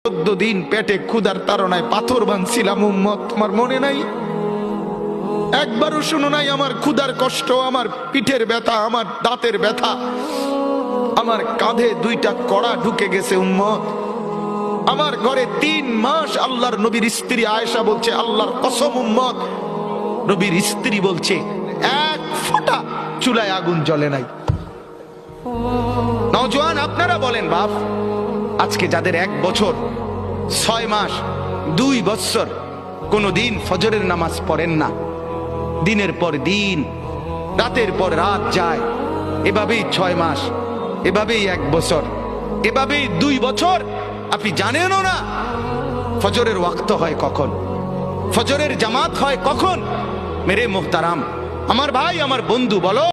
14 দিন পেটে ক্ষুধার তাড়নায় পাথর বাঁধছিলাম উম্মত, তোমার মনে নাই? একবারও শুনো নাই আমার ক্ষুধার কষ্ট, আমার পিঠের ব্যথা, আমার দাঁতের ব্যথা, আমার কাঁধে 2টা কড়া ঢুকে গেছে উম্মত। আমার ঘরে 3 মাস আল্লাহর নবীর স্ত্রী আয়েশা বলছে, আল্লাহর কসম উম্মত, নবীর স্ত্রী বলছে 1 ফোঁটা চুলায় আগুন জ্বলে নাই। নওজোয়ান আপনারা বলেন বাপ, আজকে যাদের 1 বছর 6 মাস 2 বছর কোনদিন ফজরের নামাজ পড়েন না, দিনের পর দিন রাতের পর রাত যায়, এভাবেই 6 মাস, এভাবেই 1 বছর, এভাবেই 2 বছর, আপনি জানেনও না ফজরের ওয়াক্ত হয় কখন, ফজরের জামাত হয় কখন। মেরে মোহতারাম, আমার ভাই, আমার বন্ধু, বলো